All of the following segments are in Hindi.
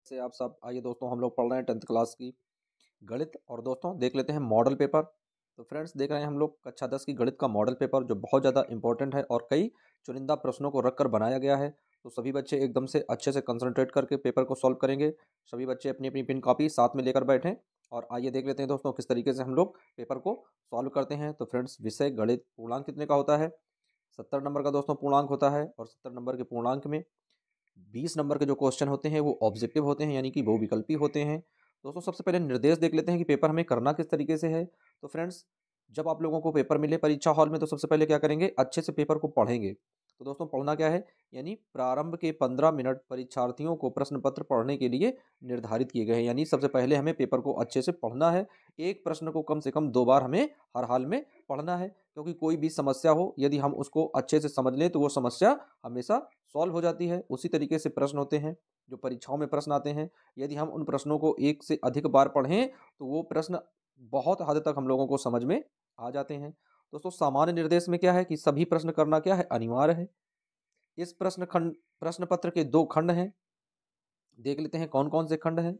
से आप सब आइए दोस्तों, हम लोग पढ़ रहे हैं 10th क्लास की गणित। और दोस्तों देख लेते हैं मॉडल पेपर। तो फ्रेंड्स देख रहे हैं हम लोग कक्षा 10 की गणित का मॉडल पेपर, जो बहुत ज़्यादा इंपॉर्टेंट है और कई चुनिंदा प्रश्नों को रखकर बनाया गया है। तो सभी बच्चे एकदम से अच्छे से कंसंट्रेट करके पेपर को सॉल्व करेंगे। सभी बच्चे अपनी अपनी पेन कॉपी साथ में लेकर बैठें और आइए देख लेते हैं दोस्तों किस तरीके से हम लोग पेपर को सॉल्व करते हैं। तो फ्रेंड्स, विषय गणित पूर्णांक कितने का होता है? 70 नंबर का दोस्तों पूर्णांक होता है। और 70 नंबर के पूर्णांक में 20 नंबर के जो क्वेश्चन होते हैं वो ऑब्जेक्टिव होते हैं, यानी कि बहुविकल्पी होते हैं। दोस्तों सबसे पहले निर्देश देख लेते हैं कि पेपर हमें करना किस तरीके से है। तो फ्रेंड्स, जब आप लोगों को पेपर मिले परीक्षा हॉल में, तो सबसे पहले क्या करेंगे, अच्छे से पेपर को पढ़ेंगे। तो दोस्तों पढ़ना क्या है, यानी प्रारंभ के 15 मिनट परीक्षार्थियों को प्रश्न पत्र पढ़ने के लिए निर्धारित किए गए हैं। यानी सबसे पहले हमें पेपर को अच्छे से पढ़ना है। एक प्रश्न को कम से कम 2 बार हमें हर हाल में पढ़ना है, क्योंकि कोई भी समस्या हो, यदि हम उसको अच्छे से समझ लें तो वो समस्या हमेशा सॉल्व हो जाती है। उसी तरीके से प्रश्न होते हैं जो परीक्षाओं में प्रश्न आते हैं। यदि हम उन प्रश्नों को एक से अधिक बार पढ़ें तो वो प्रश्न बहुत हद तक हम लोगों को समझ में आ जाते हैं। दोस्तों सामान्य निर्देश में क्या है कि सभी प्रश्न करना क्या है, अनिवार्य है। इस प्रश्न पत्र के 2 खंड हैं। देख लेते हैं कौन कौन से खंड हैं।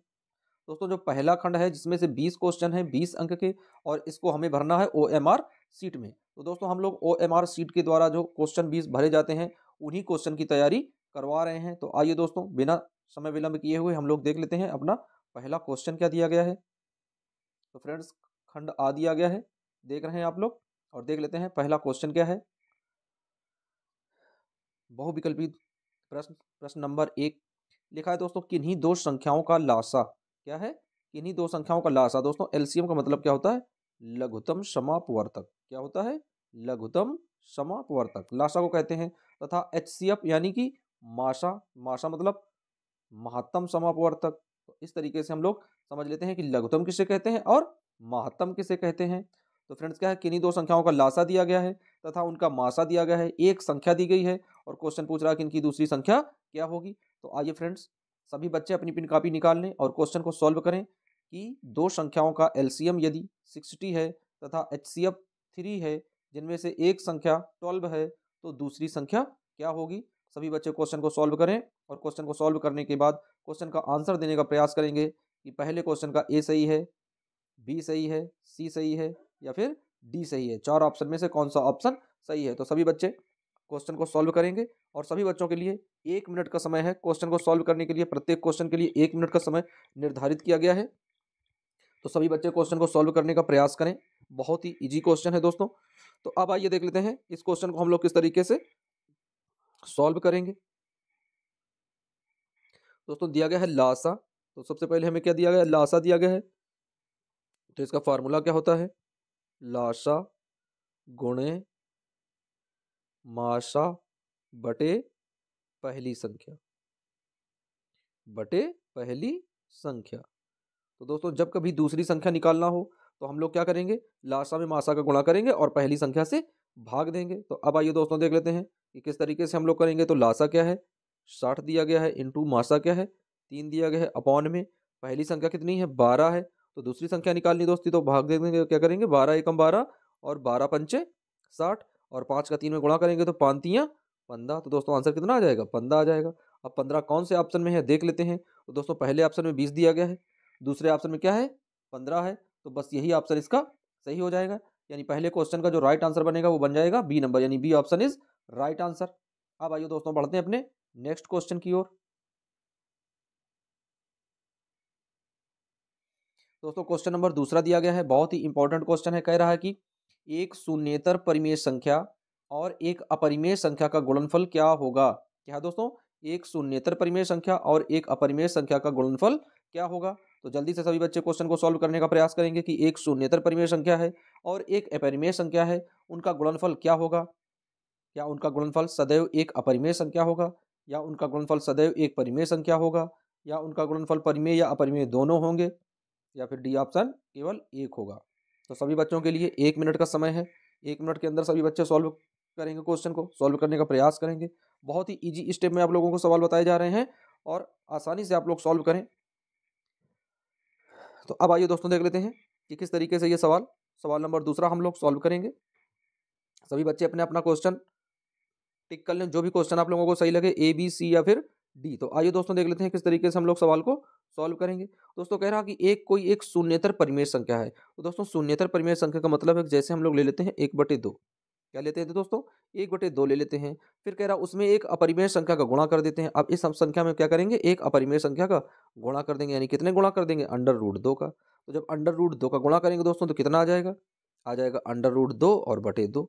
दोस्तों जो पहला खंड है जिसमें से 20 क्वेश्चन हैं 20 अंक के, और इसको हमें भरना है OMR सीट में। तो दोस्तों हम लोग OMR सीट के द्वारा जो क्वेश्चन 20 भरे जाते हैं उन्हीं क्वेश्चन की तैयारी करवा रहे हैं। तो आइए दोस्तों, बिना समय विलंब किए हुए हम लोग देख लेते हैं अपना पहला क्वेश्चन क्या दिया गया है। तो फ्रेंड्स, खंड आ दिया गया है, देख रहे हैं आप लोग। और देख लेते हैं पहला क्वेश्चन क्या है। बहुविकल्पी प्रश्न, प्रश्न नंबर 1 लिखा है दोस्तों, किन्हीं दो संख्याओं का लासा। क्या है? किन्हीं दो संख्याओं का लासा। दोस्तों एलसीएम का मतलब क्या होता है? लघुत्तम समापवर्तक। क्या होता है? लघुत्तम समापवर्तक, लासा को कहते हैं। तथा एचसीएफ यानी कि माशा, माशा मतलब महत्तम समापवर्तक। तो इस तरीके से हम लोग समझ लेते हैं कि लघुत्तम किसे कहते हैं और महत्तम किसे कहते हैं। तो फ्रेंड्स क्या है, किन्हीं दो संख्याओं का लासा दिया गया है तथा उनका मासा दिया गया है। एक संख्या दी गई है और क्वेश्चन पूछ रहा है कि इनकी दूसरी संख्या क्या होगी। तो आइए फ्रेंड्स, सभी बच्चे अपनी पेन कॉपी निकाल लें और क्वेश्चन को सॉल्व करें कि दो संख्याओं का एलसीएम यदि 60 है तथा एचसीएफ 3 है, जिनमें से एक संख्या 12 है, तो दूसरी संख्या क्या होगी। सभी बच्चे क्वेश्चन को सॉल्व करें और क्वेश्चन को सॉल्व करने के बाद क्वेश्चन का आंसर देने का प्रयास करेंगे कि पहले क्वेश्चन का ए सही है, बी सही है, सी सही है या फिर डी सही है। 4 ऑप्शन में से कौन सा ऑप्शन सही है। तो सभी बच्चे क्वेश्चन को सॉल्व करेंगे और सभी बच्चों के लिए 1 मिनट का समय है क्वेश्चन को सॉल्व करने के लिए। प्रत्येक क्वेश्चन के लिए 1 मिनट का समय निर्धारित किया गया है। तो सभी बच्चे क्वेश्चन को सॉल्व करने का प्रयास करें। बहुत ही इजी क्वेश्चन है दोस्तों। तो अब आइए देख लेते हैं इस क्वेश्चन को हम लोग किस तरीके से सॉल्व करेंगे। दोस्तों दिया गया है लासा। तो सबसे पहले हमें क्या दिया गया है, लासा दिया गया है। तो इसका फार्मूला क्या होता है, लासा गुणे मासा बटे पहली संख्या बटे पहली संख्या। तो दोस्तों जब कभी दूसरी संख्या निकालना हो तो हम लोग क्या करेंगे, लासा में मासा का गुणा करेंगे और पहली संख्या से भाग देंगे। तो अब आइए दोस्तों देख लेते हैं कि किस तरीके से हम लोग करेंगे। तो लासा क्या है, 60 दिया गया है, इंटू मासा क्या है, 3 दिया गया है, अपॉन में पहली संख्या कितनी है, 12 है। तो दूसरी संख्या निकालनी दोस्ती, तो भाग दे देंगे। क्या करेंगे, 12 एकम 12 और 12 पंचे 60 और 5 का 3 में गुणा करेंगे तो 5 तियां 15। तो दोस्तों आंसर कितना आ जाएगा, 15 आ जाएगा। अब 15 कौन से ऑप्शन में है देख लेते हैं। तो दोस्तों पहले ऑप्शन में 20 दिया गया है, दूसरे ऑप्शन में क्या है, 15 है। तो बस यही ऑप्शन इसका सही हो जाएगा। यानी पहले क्वेश्चन का जो राइट आंसर बनेगा वो बन जाएगा बी नंबर, यानी B option is right answer. अब आइए दोस्तों बढ़ते हैं अपने नेक्स्ट क्वेश्चन की ओर। दोस्तों क्वेश्चन नंबर दूसरा दिया गया है, बहुत ही इंपॉर्टेंट क्वेश्चन है। कह रहा है कि एक शून्येतर परिमेय संख्या और एक अपरिमेय संख्या का गुणनफल क्या होगा। क्या है दोस्तों, एक शून्येतर परिमेय संख्या और एक अपरिमेय संख्या का गुणनफल क्या होगा। तो जल्दी से सभी बच्चे क्वेश्चन को सॉल्व करने का प्रयास करेंगे कि एक शून्येतर परिमेय संख्या है और एक अपरिमेय संख्या है, उनका गुणनफल क्या होगा। क्या उनका गुणनफल सदैव एक अपरिमेय संख्या होगा, या उनका गुणनफल सदैव एक परिमेय संख्या होगा, या उनका गुणनफल परिमेय या अपरिमेय दोनों होंगे, या फिर डी ऑप्शन केवल एक होगा। तो सभी बच्चों के लिए 1 मिनट का समय है। 1 मिनट के अंदर सभी बच्चे सॉल्व करेंगे, क्वेश्चन को सॉल्व करने का प्रयास करेंगे। बहुत ही इजी स्टेप में आप लोगों को सवाल बताए जा रहे हैं और आसानी से आप लोग सॉल्व करें। तो अब आइए दोस्तों देख लेते हैं कि किस तरीके से ये सवाल नंबर दूसरा हम लोग सॉल्व करेंगे। सभी बच्चे अपने अपना क्वेश्चन टिक कर लें, जो भी क्वेश्चन आप लोगों को सही लगे, ए बी सी या फिर डी। तो आइए दोस्तों देख लेते हैं किस तरीके से हम लोग सवाल को सॉल्व करेंगे। दोस्तों कह रहा कि कोई एक शून्येतर परिमेय संख्या है। तो दोस्तों शून्येतर परिमेय संख्या का मतलब है कि जैसे हम लोग ले लेते हैं 1/2, क्या लेते हैं दोस्तों 1/2 ले लेते हैं। फिर कह रहा उसमें एक अपरिमेय संख्या का गुणा कर देते हैं। अब इस संख्या में क्या करेंगे, एक अपरिमेय संख्या का गुणा कर देंगे, यानी कितने गुणा कर देंगे, √2 का। तो जब √2 का गुणा करेंगे दोस्तों तो कितना आ जाएगा, √2 और बटे 2।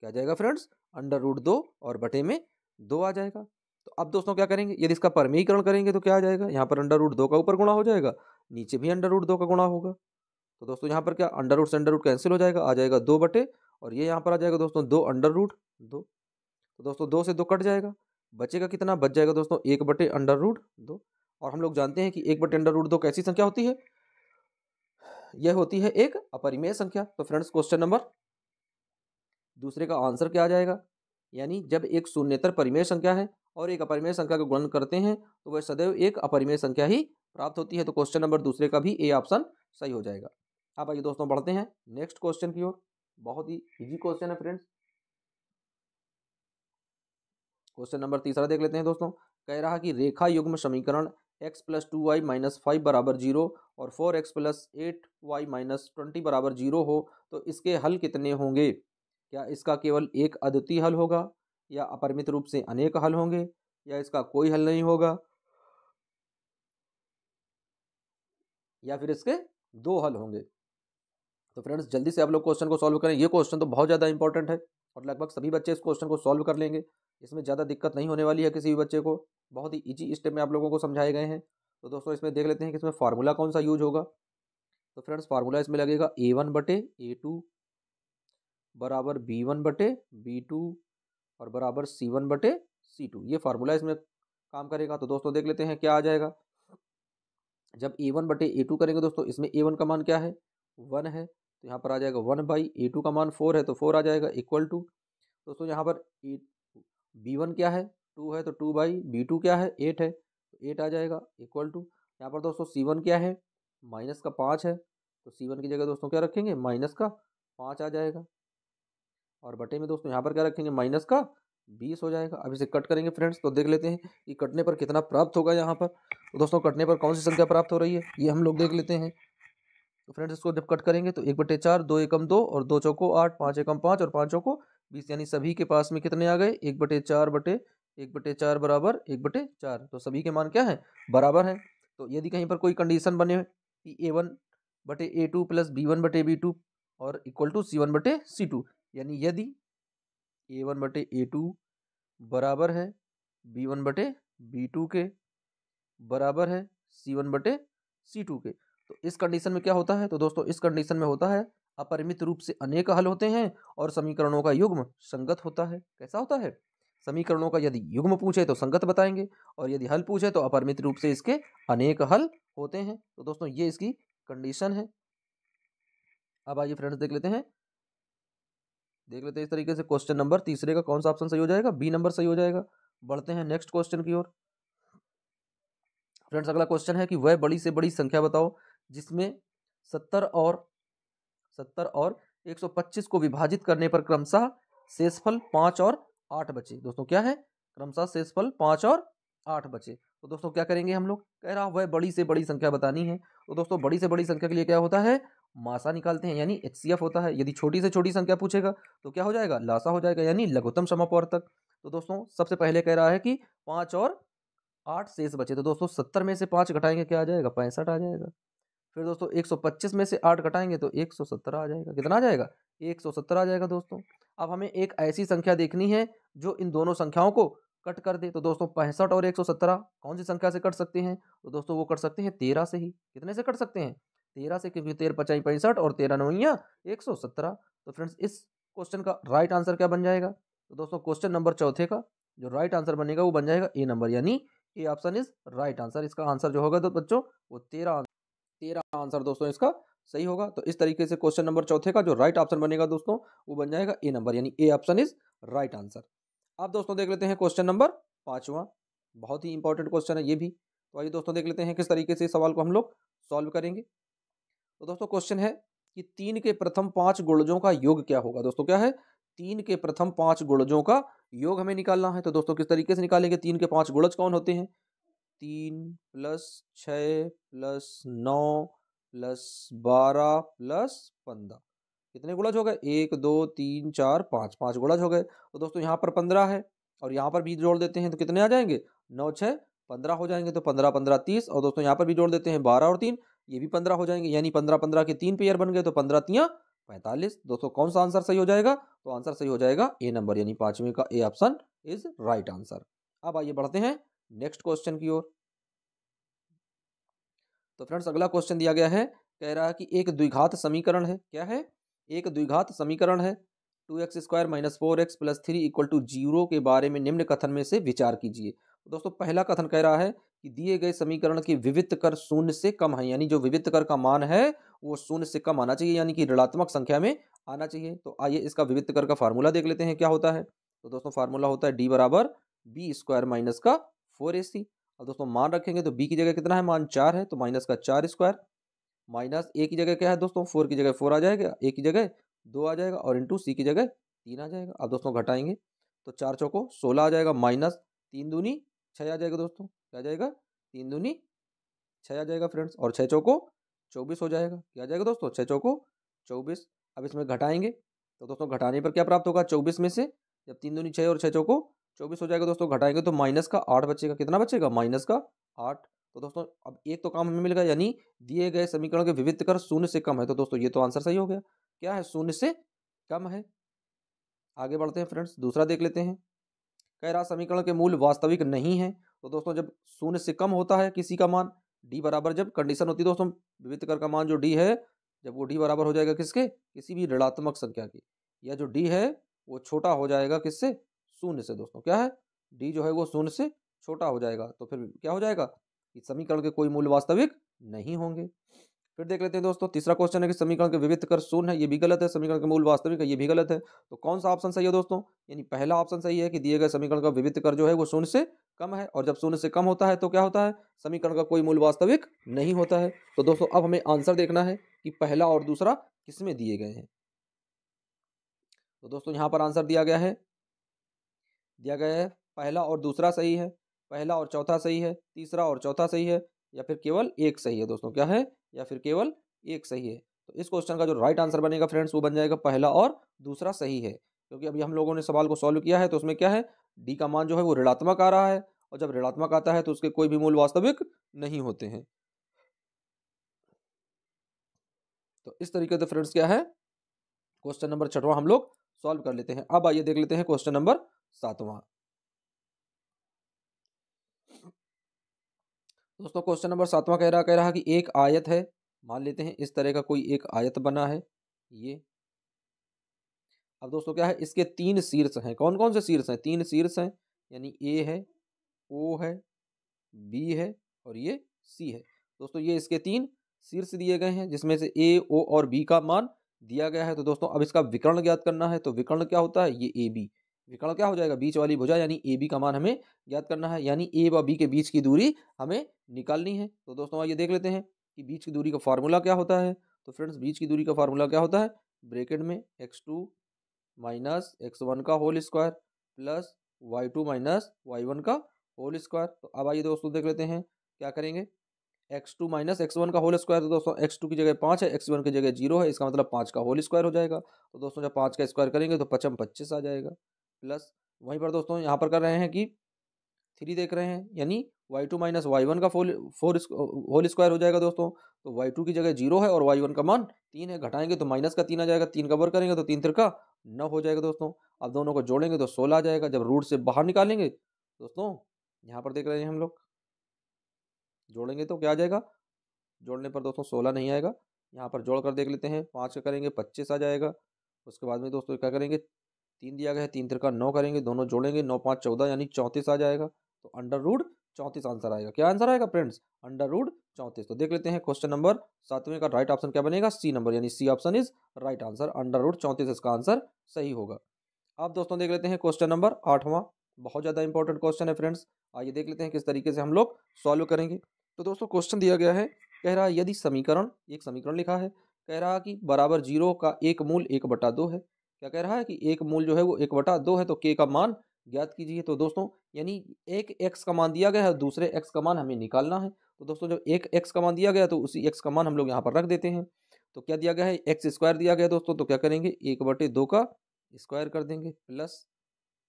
क्या आ जाएगा फ्रेंड्स, √2 और बटे में 2 आ जाएगा। तो अब दोस्तों क्या करेंगे, यदि इसका परिमेयीकरण करेंगे तो क्या आ जाएगा, यहाँ पर √2 का ऊपर गुणा हो जाएगा, नीचे भी √2 का गुणा होगा। तो दोस्तों यहाँ पर क्या अंडर से अंडर कैंसिल हो जाएगा, आ जाएगा 2 बटे, और ये यहाँ पर आ जाएगा दोस्तों 2 √2। तो दोस्तों 2 से 2 कट जाएगा, बचेगा कितना, बच जाएगा दोस्तों 1 बटे √2। और हम लोग जानते हैं कि 1 बटे √2 कैसी संख्या होती है, यह होती है एक अपरिमेय संख्या। तो फ्रेंड्स क्वेश्चन नंबर दूसरे का आंसर क्या आ जाएगा, यानी जब एक शून्येतर परिमेय संख्या है और एक अपरिमेय संख्या का गुणन करते हैं तो वह सदैव एक अपरिमेय संख्या ही प्राप्त होती है। तो क्वेश्चन नंबर दूसरे का भी ए ऑप्शन सही हो जाएगा। अब आइए दोस्तों बढ़ते हैं नेक्स्ट क्वेश्चन की ओर। बहुत ही इजी क्वेश्चन है फ्रेंड्स। क्वेश्चन नंबर तीसरा देख लेते हैं दोस्तों। कह रहा कि रेखा युग्म समीकरण x + 2y - 5 = 0 और 4x + 8y - 20 = 0 हो तो इसके हल कितने होंगे। क्या इसका केवल एक अद्वितीय हल होगा, या अपरिमित रूप से अनेक हल होंगे, या इसका कोई हल नहीं होगा, या फिर इसके 2 हल होंगे। तो फ्रेंड्स जल्दी से आप लोग क्वेश्चन को सॉल्व करें। ये क्वेश्चन तो बहुत ज़्यादा इंपॉर्टेंट है और लगभग सभी बच्चे इस क्वेश्चन को सॉल्व कर लेंगे। इसमें ज़्यादा दिक्कत नहीं होने वाली है किसी भी बच्चे को। बहुत ही इजी स्टेप में आप लोगों को समझाए गए हैं। तो दोस्तों इसमें देख लेते हैं कि इसमें फार्मूला कौन सा यूज होगा। तो फ्रेंड्स फार्मूला इसमें लगेगा A1/A2 बराबर B1/B2 और बराबर C1/C2। ये फार्मूला इसमें काम करेगा। तो दोस्तों देख लेते हैं क्या आ जाएगा। जब A1/A2 करेंगे दोस्तों, इसमें A1 का मान क्या है, 1 है, तो यहाँ पर आ जाएगा 1/A2 का मान 4 है तो 4 आ जाएगा इक्वल टू। दोस्तों यहाँ पर B1 क्या है, 2 है, तो 2/B2 क्या है, 8 है, तो 8 आ जाएगा इक्वल टू। यहाँ पर दोस्तों C1 क्या है, -5 है, तो C1 की जगह दोस्तों क्या रखेंगे, -5 आ जाएगा। और बटे में दोस्तों यहाँ पर क्या रखेंगे, -20 हो जाएगा। अब इसे कट करेंगे फ्रेंड्स, तो देख लेते हैं कि कटने पर कितना प्राप्त होगा यहाँ पर। तो दोस्तों कटने पर कौन सी संख्या प्राप्त हो रही है, ये हम लोग देख लेते हैं। तो फ्रेंड्स इसको जब कट करेंगे तो 1/4, 2 एकम 2 और 2 चौको 8, 5 एकम 5 और 5 चौको 20, यानी सभी के पास में कितने आ गए, 1/4 बराबर 1/4। तो सभी के मान क्या है, बराबर है। तो यदि कहीं पर कोई कंडीशन बने कि A1/A2 प्लस B1/B2 और इक्वल टू C1/C2, यानी यदि A1/A2 बराबर है B1/B2 के, बराबर है C1/C2 के, तो इस कंडीशन में क्या होता है, तो दोस्तों इस कंडीशन में होता है अपरिमित रूप से अनेक हल होते हैं और समीकरणों का युग्म संगत होता है। कैसा होता है, समीकरणों का यदि युग्म पूछे तो संगत बताएंगे और यदि हल पूछे तो अपरिमित रूप से इसके अनेक हल होते हैं। तो दोस्तों ये इसकी कंडीशन है। अब आइए फ्रेंड्स देख लेते हैं इस तरीके से क्वेश्चन नंबर तीसरे का कौन सा ऑप्शन सही हो जाएगा, बी नंबर सही हो जाएगा। बढ़ते हैं नेक्स्ट क्वेश्चन की ओर। फ्रेंड्स अगला क्वेश्चन है कि वह बड़ी से बड़ी संख्या बताओ जिसमें 70 और 125 को विभाजित करने पर क्रमशः शेषफल 5 और 8 बचे। दोस्तों क्या है, क्रमशः शेषफल 5 और 8 बचे। तो दोस्तों क्या करेंगे हम लोग, कह रहा वह बड़ी से बड़ी संख्या बतानी है। तो दोस्तों बड़ी से बड़ी संख्या के लिए क्या होता है, मासा निकालते हैं, यानी HCF होता है। यदि छोटी से छोटी संख्या पूछेगा तो क्या हो जाएगा, लासा हो जाएगा, यानी लघुत्तम समापवर्तक। तो दोस्तों सबसे पहले कह रहा है कि 5 और 8 शेष बचे। तो दोस्तों 70 में से 5 घटाएंगे क्या आ जाएगा, 65 आ जाएगा। फिर दोस्तों 125 में से 8 घटाएंगे तो 117 आ जाएगा। कितना आ जाएगा, 117 आ जाएगा। दोस्तों अब हमें एक ऐसी संख्या देखनी है जो इन दोनों संख्याओं को कट कर दे। तो दोस्तों 65 और 117 कौन सी संख्या से कट सकते हैं, तो दोस्तों वो कट सकते हैं 13 से ही। कितने से कट सकते हैं, 13 से, क्योंकि 13 5 65 और 13 9 117। तो फ्रेंड्स इस क्वेश्चन का राइट आंसर क्या बन जाएगा, तो दोस्तों क्वेश्चन नंबर चौथे का जो राइट आंसर बनेगा वो बन जाएगा ए नंबर, यानी A option is right answer. इसका आंसर जो होगा तो बच्चों वो 13 आंसर दोस्तों इसका सही होगा। तो इस तरीके से क्वेश्चन नंबर चौथे का जो राइट ऑप्शन बनेगा दोस्तों वो बन जाएगा ए नंबर, यानी A option is right answer. अब दोस्तों देख लेते हैं क्वेश्चन नंबर 5वां। बहुत ही इंपॉर्टेंट क्वेश्चन है ये भी। तो आइए दोस्तों देख लेते हैं किस तरीके से इस सवाल को हम लोग सॉल्व करेंगे। तो दोस्तों क्वेश्चन है कि 3 के प्रथम 5 गुणजों का योग क्या होगा। दोस्तों क्या है, 3 के प्रथम 5 गुणजों का योग हमें निकालना है। तो दोस्तों किस तरीके से निकालेंगे, 3 के 5 गुणज कौन होते हैं, 3 प्लस 6 प्लस 9 प्लस 12 प्लस 15। कितने गुणज हो गए? 1 2 3 4 5, 5 गुणज हो गए। तो दोस्तों यहाँ पर 15 है और यहाँ पर भी जोड़ देते हैं तो कितने आ जाएंगे? 9 6 15 हो जाएंगे। तो 15 15 30 और दोस्तों यहाँ पर भी जोड़ देते हैं 12 और 3, ये भी 15 हो जाएंगे। यानी 15 15 के 3 पेयर बन गए तो 15 तियां 45। दोस्तों कौन सा आंसर सही हो जाएगा? तो आंसर सही हो जाएगा ए नंबर, यानी पांचवें का A option is right answer. अब आइए बढ़ते हैं नेक्स्ट क्वेश्चन की ओर। तो फ्रेंड्स अगला क्वेश्चन दिया गया है, कह रहा है कि एक द्विघात समीकरण है। क्या है? एक द्विघात समीकरण है 2x² - 4x + 3 = 0 के बारे में निम्न कथन में से विचार कीजिए। तो दोस्तों पहला कथन कह रहा है कि दिए गए समीकरण के विविध कर शून्य से कम है, यानी जो विविध कर का मान है वो शून्य से कम आना चाहिए, यानी कि ऋणात्मक संख्या में आना चाहिए। तो आइए इसका विविध कर का फार्मूला देख लेते हैं क्या होता है। तो दोस्तों फार्मूला होता है d बराबर b² - का 4ac। अब दोस्तों मान रखेंगे तो b की जगह कितना है? मान 4 है तो माइनस का 4² माइनस a की जगह क्या है दोस्तों? 4 की जगह 4 आ जाएगा, a की जगह 2 आ जाएगा और इंटू c की जगह 3 आ जाएगा। अब दोस्तों घटाएंगे तो 4 चौको 16 आ जाएगा, माइनस 3 दूनी 6 आ जाएगा। दोस्तों क्या आ जाएगा? 3 दूनी 6 आ जाएगा फ्रेंड्स, और 6 चौको 24 हो जाएगा। क्या आ जाएगा दोस्तों? 6 चौको 24। अब इसमें घटाएंगे तो दोस्तों घटाने पर क्या प्राप्त होगा? 24 में से जब 3 दूनी 6 और 6 चौको 24 हो जाएगा दोस्तों, घटाएंगे तो माइनस का 8 बचेगा। कितना बचेगा? माइनस का 8। तो दोस्तों अब एक तो काम हमें मिल गया, यानी दिए गए समीकरण के विविध कर शून्य से कम है। तो दोस्तों ये तो आंसर सही हो गया। क्या है? शून्य से कम है। आगे बढ़ते हैं फ्रेंड्स, दूसरा देख लेते हैं। कह रहा समीकरण के मूल वास्तविक नहीं है। तो दोस्तों जब शून्य से कम होता है किसी का मान, डी बराबर जब कंडीशन होती है दोस्तों, विविध कर का मान जो डी है, जब वो डी बराबर हो जाएगा किसके? किसी भी ऋणात्मक संख्या की, या जो डी है वो छोटा हो जाएगा किससे? शून्य से। दोस्तों क्या है? डी जो है वो शून्य से छोटा हो जाएगा, तो फिर क्या हो जाएगा? कि समीकरण के कोई मूल वास्तविक नहीं होंगे। फिर देख लेते हैं दोस्तों, तीसरा क्वेश्चन है कि समीकरण के विविध कर शून्य है, ये भी गलत है। समीकरण के मूल वास्तविक है, ये भी गलत है। तो कौन सा ऑप्शन सही है दोस्तों? यानी पहला ऑप्शन सही है कि दिए गए समीकरण का विविध कर जो है वो शून्य से कम है, और जब शून्य से कम होता है तो क्या होता है? समीकरण का कोई मूल वास्तविक नहीं होता है। तो दोस्तों अब हमें आंसर देखना है कि पहला और दूसरा किसमें दिए गए हैं। तो दोस्तों यहाँ पर आंसर दिया गया है पहला और दूसरा सही है, पहला और चौथा सही है, तीसरा और चौथा सही है, या फिर केवल एक सही है। दोस्तों क्या है? या फिर केवल एक सही है। तो इस क्वेश्चन का जो राइट आंसर बनेगा फ्रेंड्स वो बन जाएगा पहला और दूसरा सही है, क्योंकि अभी हम लोगों ने सवाल को सॉल्व किया है तो उसमें क्या है? डी का मान जो है वो ऋणात्मक आ रहा है, और जब ऋणात्मक आता है तो उसके कोई भी मूल वास्तविक नहीं होते हैं। तो इस तरीके से फ्रेंड्स क्या है, क्वेश्चन नंबर 6वां हम लोग सॉल्व कर लेते हैं। अब आइए देख लेते हैं क्वेश्चन नंबर 7वां। दोस्तों क्वेश्चन नंबर 7वां कह रहा कि एक आयत है, मान लेते हैं इस तरह का कोई एक आयत बना है ये। अब दोस्तों क्या है? इसके 3 शीर्ष हैं। कौन कौन से शीर्ष हैं? 3 शीर्ष हैं, यानी ए है, ओ है, बी है और ये सी है। दोस्तों ये इसके 3 शीर्ष दिए गए हैं, जिसमें से ए, ओ और बी का मान दिया गया है। तो दोस्तों अब इसका विकर्ण ज्ञात करना है। तो विकर्ण क्या होता है? ये ए बी। विकर्ण क्या हो जाएगा? बीच वाली भुजा, यानी ए बी का मान हमें ज्ञात करना है, यानी ए व बी के बीच की दूरी हमें निकालनी है। तो दोस्तों आइए देख लेते हैं कि बीच की दूरी का फार्मूला क्या होता है। तो फ्रेंड्स बीच की दूरी का फार्मूला क्या होता है? ब्रैकेट में x2 माइनस x1 का whole square plus y2 minus y1 का होल स्क्वायर। तो अब आइए दोस्तों देख लेते हैं क्या करेंगे। x2 माइनस x1 का होल स्क्वायर, तो दोस्तों x2 की जगह 5 है, x1 की जगह 0 है, इसका मतलब 5 का होल स्क्वायर हो जाएगा। तो दोस्तों जब 5 का स्क्वायर करेंगे तो 5 25 आ जाएगा, प्लस वहीं पर दोस्तों यहाँ पर कर रहे हैं कि 3 देख रहे हैं, यानी y2 माइनस y1 का होल स्क्वायर हो जाएगा दोस्तों। तो y2 की जगह 0 है और y1 का मान 3 है, घटाएंगे तो माइनस का 3 आ जाएगा, 3 का वर्ग करेंगे तो 3 तिरका 9 हो जाएगा दोस्तों। अब दोनों को जोड़ेंगे तो 16 आ जाएगा। जब रूट से बाहर निकालेंगे दोस्तों, यहाँ पर देख रहे हैं हम लोग, जोड़ेंगे तो क्या आ जाएगा? जोड़ने पर दोस्तों 16 नहीं आएगा। यहाँ पर जोड़ कर देख लेते हैं, 5 का करेंगे 25 आ जाएगा। उसके बाद में दोस्तों क्या करेंगे? 3 दिया गया है, 3 तिरका 9 करेंगे, दोनों जोड़ेंगे, 9 5 14 यानी 34 आ जाएगा। तो अंडर रूट 34 आंसर आएगा। क्या आंसर आएगा फ्रेंड्स? Under root 34। तो देख लेते हैं क्वेश्चन नंबर 7वें का राइट ऑप्शन क्या बनेगा? सी नंबर, यानी C option is right answer. Under root 34 इसका आंसर सही होगा। अब दोस्तों देख लेते हैं क्वेश्चन नंबर 8वां। बहुत ज़्यादा इंपॉर्टेंट क्वेश्चन है फ्रेंड्स। आइए देख लेते हैं किस तरीके से हम लोग सॉल्व करेंगे। तो दोस्तों क्वेश्चन दिया गया है, कह रहा है यदि समीकरण, एक समीकरण लिखा है, कह रहा है कि बराबर 0 का एक मूल 1/2 है। क्या कह रहा है? कि एक मूल जो है वो 1/2 है, तो k का मान ज्ञात कीजिए। तो दोस्तों यानी एक एक्स का मान दिया गया है, दूसरे एक्स का मान हमें निकालना है। तो दोस्तों जब एक एक्स का मान दिया गया तो उसी एक्स का मान हम लोग यहाँ पर रख देते हैं। तो क्या दिया गया है, एक्स स्क्वायर दिया गया दोस्तों, तो क्या करेंगे 1/2 का स्क्वायर कर देंगे, प्लस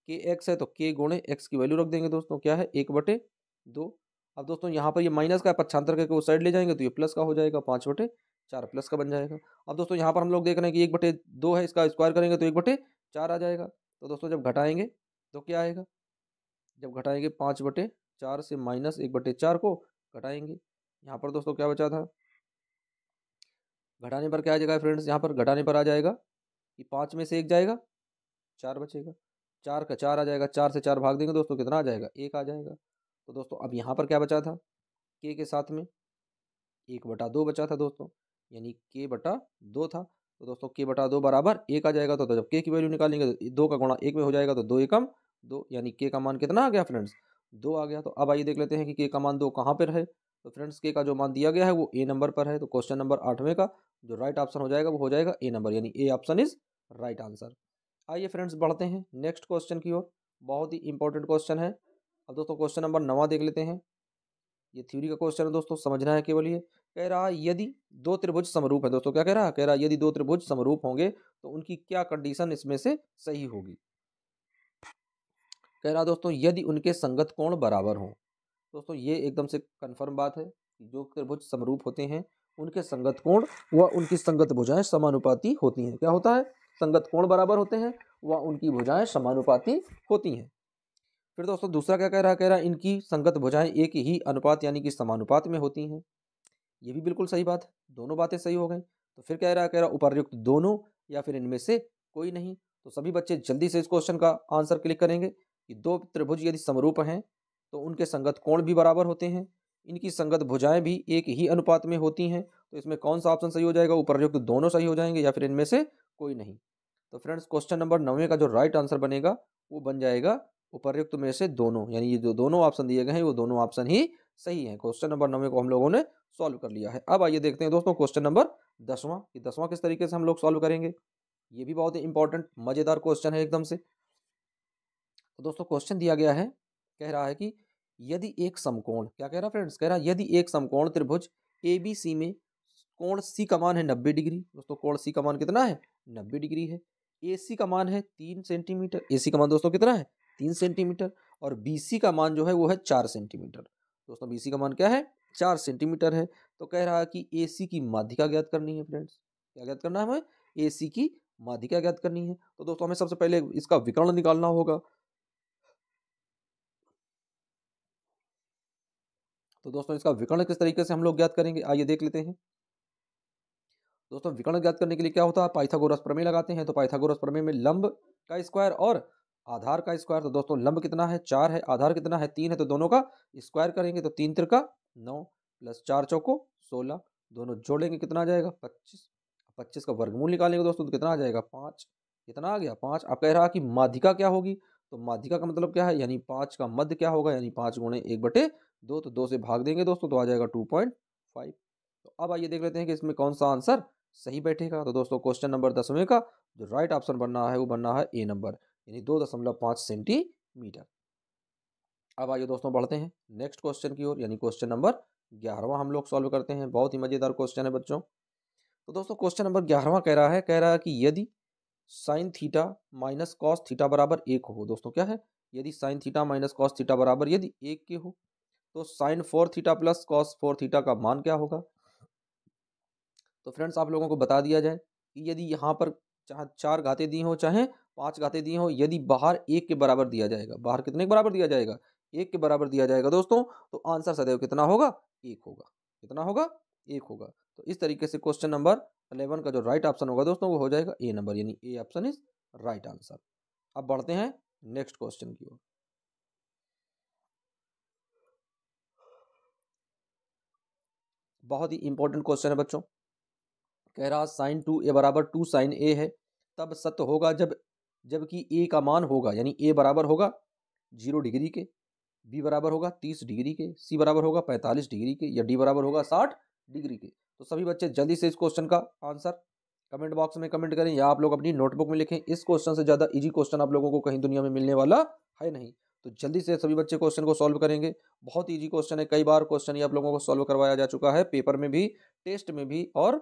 के एक्स है तो के गुणे एक्स की वैल्यू रख देंगे दोस्तों, क्या है 1/2। अब दोस्तों यहाँ पर ये माइनस का पक्षांतर करके उस साइड ले जाएंगे तो ये प्लस का हो जाएगा, 5/4 प्लस का बन जाएगा। अब दोस्तों यहाँ पर हम लोग देख रहे हैं कि 1/2 है, इसका स्क्वायर करेंगे तो 1/4 आ जाएगा। तो दोस्तों जब घटाएंगे तो क्या आएगा, जब घटाएंगे 5/4 से माइनस 1/4 को घटाएंगे, यहाँ पर दोस्तों क्या बचा था, घटाने पर क्या आ जाएगा फ्रेंड्स, यहाँ पर घटाने पर आ जाएगा कि 5 में से 1 जाएगा, 4 बचेगा, 4 का 4 आ जाएगा, 4 से 4 भाग देंगे दोस्तों कितना आ जाएगा, 1 आ जाएगा। तो दोस्तों अब यहाँ पर क्या बचा था, के साथ में 1/2 बचा था दोस्तों, यानी k/2 था। तो दोस्तों k/2 बराबर 1 आ जाएगा। तो जब k की वैल्यू निकालेंगे तो 2 का गुणा 1 में हो जाएगा, तो 2 एकम 2, यानी k का मान कितना आ गया फ्रेंड्स, 2 आ गया। तो अब आइए देख लेते हैं कि k का मान 2 कहाँ पर है। तो फ्रेंड्स k का जो मान दिया गया है वो ए नंबर पर है। तो क्वेश्चन नंबर 8वें का जो राइट ऑप्शन हो जाएगा वो हो जाएगा ए नंबर, यानी A option is right answer. आइए फ्रेंड्स बढ़ते हैं नेक्स्ट क्वेश्चन की ओर, बहुत ही इंपॉर्टेंट क्वेश्चन है। अब दोस्तों क्वेश्चन नंबर 9 देख लेते हैं। ये थ्योरी का क्वेश्चन है दोस्तों, समझना है केवल ये। कह रहा है यदि दो त्रिभुज समरूप है, दोस्तों क्या कह रहा है, कह रहा है यदि दो त्रिभुज समरूप होंगे तो उनकी क्या कंडीशन इसमें से सही होगी। कह रहा दोस्तों यदि उनके संगत कोण बराबर हों। दोस्तों ये एकदम से कंफर्म बात है कि जो त्रिभुज समरूप होते हैं उनके संगत कोण व उनकी संगत भुजाएं समानुपाती होती हैं। क्या होता है, संगत कोण बराबर होते हैं व उनकी भुजाएं समानुपाती होती हैं। फिर दोस्तों दूसरा क्या कह रहा है, कह रहा है इनकी संगत भुजाएं एक ही अनुपात यानी कि समानुपात में होती हैं। ये भी बिल्कुल सही बात है, दोनों बातें सही हो गई। तो फिर कह रहा उपर्युक्त दोनों या फिर इनमें से कोई नहीं। तो सभी बच्चे जल्दी से इस क्वेश्चन का आंसर क्लिक करेंगे कि दो त्रिभुज यदि समरूप हैं तो उनके संगत कोण भी बराबर होते हैं, इनकी संगत भुजाएं भी एक ही अनुपात में होती हैं। तो इसमें कौन सा ऑप्शन सही हो जाएगा, उपर्युक्त दोनों सही हो जाएंगे या फिर इनमें से कोई नहीं। तो फ्रेंड्स क्वेश्चन नंबर 9 का जो राइट आंसर बनेगा वो बन जाएगा उपर्युक्त में से दोनों, यानी ये जो दोनों ऑप्शन दिए गए हैं वो दोनों ऑप्शन ही सही है। क्वेश्चन नंबर 9 को हम लोगों ने सॉल्व कर लिया है। अब आइए देखते हैं दोस्तों क्वेश्चन नंबर 10वां कि 10वां किस तरीके से हम लोग सॉल्व करेंगे। ये भी बहुत ही इंपॉर्टेंट मजेदार क्वेश्चन है एकदम से। तो दोस्तों क्वेश्चन दिया गया है, कह रहा है कि यदि एक समकोण, क्या कह रहा है फ्रेंड्स, कह रहा है यदि एक समकोण त्रिभुज ABC में कोण C का मान है 90 डिग्री। दोस्तों कोण C का मान कितना है, 90 डिग्री है। AC का मान है 3 सेंटीमीटर, AC का मान दोस्तों कितना है 3 सेंटीमीटर, और BC का मान जो है वो है 4 सेंटीमीटर। दोस्तों BC का मान क्या है 4 सेंटीमीटर है। तो कह रहा है कि AC की माध्यिका ज्ञात करनी है फ्रेंड्स। क्या ज्ञात करना है हमें, AC की माध्यिका ज्ञात करनी है। तो दोस्तों हमें सबसे पहले इसका विकर्ण निकालना होगा। तो दोस्तों इसका विकर्ण किस तरीके से हम लोग ज्ञात करेंगे, आइए देख लेते हैं। दोस्तों विकर्ण ज्ञात करने के लिए क्या होता है, पाइथागोरस प्रमेय लगाते हैं। तो पाइथागोरस प्रमेय में लंब का स्क्वायर और आधार का स्क्वायर। तो दोस्तों लंब कितना है 4 है, आधार कितना है 3 है, तो दोनों का स्क्वायर करेंगे तो 3 त्रिका 9 प्लस 4 चौको 16, दोनों जोड़ेंगे कितना आ जाएगा 25, 25 का वर्गमूल निकालेंगे दोस्तों तो कितना आ जाएगा 5, कितना आ गया 5। अब कह रहा कि माध्यिका क्या होगी, तो माध्यिका का मतलब क्या है, यानी 5 का मध्य क्या होगा, यानी 5 गुणे 1/2, तो 2 से भाग देंगे दोस्तों तो आ जाएगा 2.5। तो अब आइए देख लेते हैं कि इसमें कौन सा आंसर सही बैठेगा। तो दोस्तों क्वेश्चन नंबर 10वें का जो राइट ऑप्शन बनना है वो बनना है ए नंबर, यानी 2.5 सेंटीमीटर। अब आइए दोस्तों बढ़ते हैं नेक्स्ट क्वेश्चन की ओर, यानी क्वेश्चन नंबर 11वां हम लोग सॉल्व करते हैं। बहुत ही मजेदार क्वेश्चन है बच्चों। तो दोस्तों क्वेश्चन नंबर 11वां कह रहा है कि यदि sine theta minus cos theta बराबर 1 हो। दोस्तों क्या है, यदि sine theta minus cos theta बराबर यदि 1 के हो तो sine 4 theta plus cos 4 theta का मान क्या होगा। तो फ्रेंड्स आप लोगों को बता दिया जाए कि यदि यहाँ पर चाहे 4 घातें दी हो चाहे 5 घातें दी हो, यदि बाहर 1 के बराबर दिया जाएगा, बाहर कितने के बराबर दिया जाएगा 1 के बराबर दिया जाएगा दोस्तों, तो आंसर सदैव कितना होगा 1 होगा, कितना होगा 1 होगा। तो इस तरीके से क्वेश्चन नंबर 11 का जो राइट ऑप्शन होगा दोस्तों वो हो जाएगा ए नंबर, यानी A option is right answer. अब बढ़ते हैं नेक्स्ट क्वेश्चन की ओर। बहुत ही इंपॉर्टेंट क्वेश्चन है बच्चों। कह रहा साइन 2a बराबर 2 साइन a है, तब सत्य होगा जबकि a का मान होगा, यानी a बराबर होगा 0 डिग्री के, b बराबर होगा 30 डिग्री के, c बराबर होगा 45 डिग्री के, या d बराबर होगा 60 डिग्री के। तो सभी बच्चे जल्दी से इस क्वेश्चन का आंसर कमेंट बॉक्स में कमेंट करें या आप लोग अपनी नोटबुक में लिखें। इस क्वेश्चन से ज़्यादा इजी क्वेश्चन आप लोगों को कहीं दुनिया में मिलने वाला है नहीं। तो जल्दी से सभी बच्चे क्वेश्चन को सॉल्व करेंगे। बहुत ईजी क्वेश्चन है, कई बार क्वेश्चन ये आप लोगों को सॉल्व करवाया जा चुका है, पेपर में भी, टेस्ट में भी और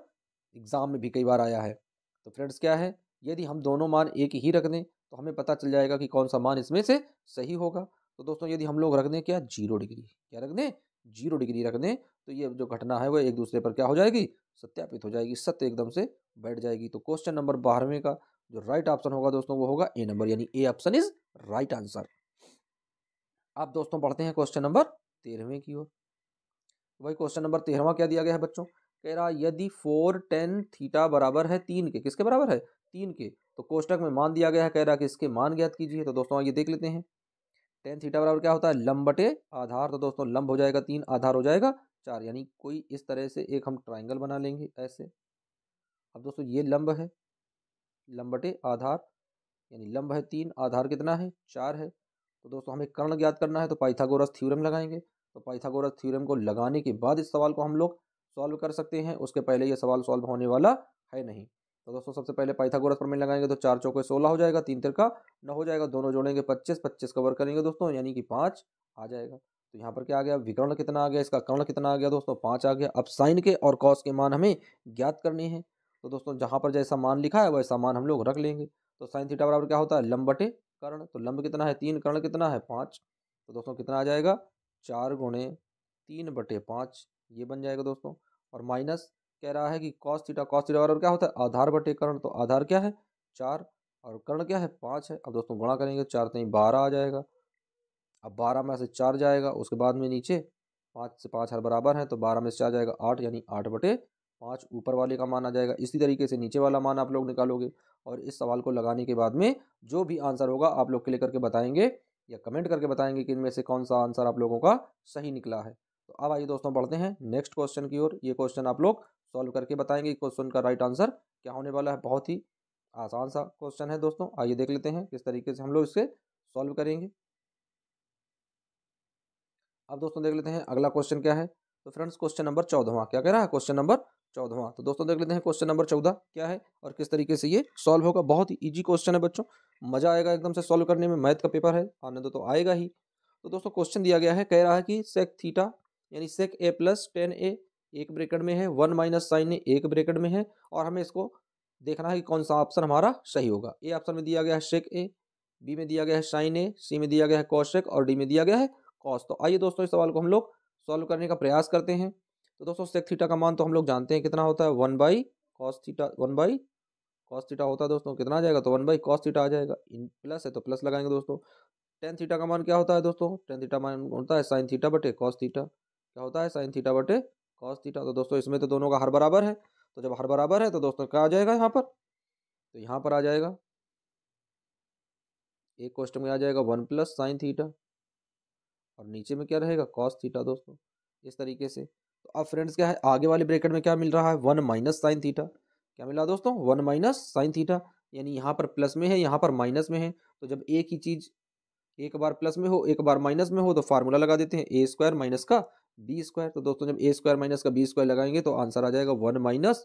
एग्जाम में भी कई बार आया है। तो फ्रेंड्स क्या है, यदि हम दोनों मान एक ही रख दें तो हमें पता चल जाएगा कि कौन सा मान इसमें से सही होगा। तो दोस्तों यदि हम लोग रख दें क्या, 0 डिग्री, क्या रख दें, 0 डिग्री रख दें, तो ये जो घटना है वो एक दूसरे पर क्या हो जाएगी, सत्यापित हो जाएगी, सत्य एकदम से बैठ जाएगी। तो क्वेश्चन नंबर 12वें का जो राइट ऑप्शन होगा दोस्तों वो होगा ए नंबर, यानी A option is right answer. अब दोस्तों बढ़ते हैं क्वेश्चन नंबर 13वें की ओर। भाई क्वेश्चन नंबर 13वां क्या दिया गया है बच्चों, कह रहा यदि 4 tan थीटा बराबर है 3 के, किसके बराबर है, 3 के, तो कोष्टक में मान दिया गया है, कह रहा कि इसके मान ज्ञात कीजिए। तो दोस्तों ये देख लेते हैं, tan थीटा बराबर क्या होता है, लंब बटे आधार। तो दोस्तों लंब हो जाएगा 3, आधार हो जाएगा 4, यानी कोई इस तरह से एक हम ट्राइंगल बना लेंगे ऐसे। अब दोस्तों ये लंब है, लंब बटे आधार, यानी लंब है 3, आधार कितना है, 4 है। तो दोस्तों हमें कर्ण ज्ञात करना है, तो पाइथागोरस थ्योरम लगाएंगे। तो पाइथागोरस थ्योरम को लगाने के बाद इस सवाल को हम लोग सॉल्व कर सकते हैं, उसके पहले ये सवाल सॉल्व होने वाला है नहीं। तो दोस्तों सबसे पहले पाइथागोरस प्रमेय लगाएंगे, तो 4 चौके 16 हो जाएगा, 3 तिरका 9 हो जाएगा, दोनों जोड़ेंगे 25, 25 का वर्ग करेंगे दोस्तों, यानी कि 5 आ जाएगा। तो यहाँ पर क्या आ गया, विकर्ण कितना आ गया, इसका कर्ण कितना आ गया दोस्तों, 5 आ गया। अब साइन के और कॉस के मान हमें ज्ञात करने हैं। तो दोस्तों जहाँ पर जैसा मान लिखा है वैसा मान हम लोग रख लेंगे। तो साइन थीटा बराबर क्या होता है, लंब बटे कर्ण। तो लंब कितना है 3, कर्ण कितना है 5। तो दोस्तों कितना आ जाएगा, 4 गुणे 3/5, ये बन जाएगा दोस्तों। और माइनस कह रहा है कि कॉस थीटा, कॉस थीटा बराबर क्या होता है, आधार बटे कर्ण। तो आधार क्या है 4 और कर्ण क्या है 5 है। अब दोस्तों गुणा करेंगे, 4 3 12 आ जाएगा। अब 12 में से 4 जाएगा, उसके बाद में नीचे 5 से 5 हर बराबर है, तो 12 में से 4 जाएगा 8, यानी 8/5 ऊपर वाले का मान आ जाएगा। इसी तरीके से नीचे वाला मान आप लोग निकालोगे और इस सवाल को लगाने के बाद में जो भी आंसर होगा आप लोग क्लिक करके बताएंगे या कमेंट करके बताएंगे कि इनमें से कौन सा आंसर आप लोगों का सही निकला है। तो अब आइए दोस्तों बढ़ते हैं नेक्स्ट क्वेश्चन की ओर। ये क्वेश्चन आप लोग सॉल्व करके बताएंगे क्वेश्चन का राइट आंसर क्या होने वाला है। बहुत ही आसान सा क्वेश्चन है दोस्तों, आइए देख लेते हैं किस तरीके से हम लोग इसे सॉल्व करेंगे। अब दोस्तों देख लेते हैं अगला क्वेश्चन क्या है। तो फ्रेंड्स क्वेश्चन नंबर 14वां क्या कह रहा है, क्वेश्चन नंबर 14वां। तो दोस्तों देख लेते हैं क्वेश्चन नंबर 14 क्या है और किस तरीके से ये सॉल्व होगा। बहुत ही इजी क्वेश्चन है बच्चों, मजा आएगा एकदम से सॉल्व करने में, मैथ का पेपर है, आनंद तो आएगा ही। तो दोस्तों क्वेश्चन दिया गया है, कह रहा है कि सेक थीटा यानी सेक ए प्लस टेन ए एक ब्रैकेट में है, 1 माइनस साइन ए एक ब्रैकेट में है, और हमें इसको देखना है कि कौन सा ऑप्शन हमारा सही होगा। ए ऑप्शन में दिया गया है सेक ए, बी में दिया गया है साइन ए, सी में दिया गया है कॉसेक और डी में दिया गया है कॉस। तो आइए दोस्तों इस सवाल को हम लोग सॉल्व करने का प्रयास करते हैं। तो दोस्तों सेक थीटा का मान तो हम लोग जानते हैं कितना होता है, 1/cos थीटा, 1/cos थीटा होता है दोस्तों, कितना आ जाएगा, तो 1/cos थीटा आ जाएगा। इन प्लस है तो प्लस लगाएंगे दोस्तों। टेन थीटा का मान क्या होता है दोस्तों, टेन थीटा मान होता है साइन थीटा बटे कॉस थीटा। क्या होता है, साइन थीटा बटे कॉस थीटा। तो दोस्तों इसमें तो दोनों का हर बराबर है, तो जब हर बराबर है तो दोस्तों क्या आ जाएगा यहाँ पर, तो यहाँ पर आ जाएगा, एक क्वेश्चन में आ जाएगा 1 प्लस साइन थीटा और नीचे में क्या रहेगा कॉस थीटा दोस्तों, इस तरीके से। तो अब फ्रेंड्स क्या है, आगे वाले ब्रैकेट में क्या मिल रहा है, 1 माइनस साइन थीटा। क्या मिला दोस्तों, 1 माइनस साइन थीटा, यानी यहाँ पर प्लस में है यहाँ पर माइनस में है। तो जब एक ही चीज एक बार प्लस में हो एक बार माइनस में हो तो फार्मूला लगा देते हैं, ए स्क्वायर माइनस का बी स्क्वायर। तो दोस्तों जब ए स्क्वायर माइनस का बी स्क्वायर लगाएंगे तो आंसर आ जाएगा 1 माइनस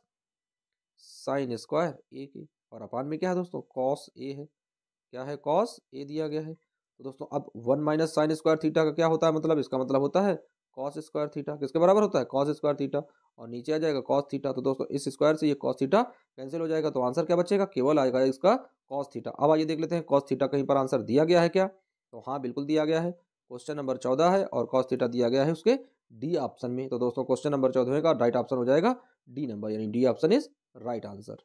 साइन स्क्वायर ए के, और अपान में क्या है दोस्तों, कॉस ए है। क्या है, कॉस ए दिया गया है। तो दोस्तों अब 1 माइनस साइन स्क्वायर थीटा का क्या होता है, मतलब इसका मतलब होता है कॉस स्क्वायर थीटा, किसके बराबर होता है, कॉस स्क्वायर थीटा, और नीचे आ जाएगा कॉस थीटा। तो दोस्तों इस स्क्वायर से ये कॉस थीटा कैंसिल हो जाएगा, तो आंसर क्या बचेगा, केवल आएगा इसका कॉस थीटा। अब आइए देख लेते हैं कॉस थीटा कहीं पर आंसर दिया गया है क्या, तो हाँ बिल्कुल दिया गया है, क्वेश्चन नंबर 14 है और कॉस थीटा दिया गया है उसके डी ऑप्शन में। तो दोस्तों क्वेश्चन नंबर 14 का राइट ऑप्शन हो जाएगा डी नंबर, यानी D option is right answer.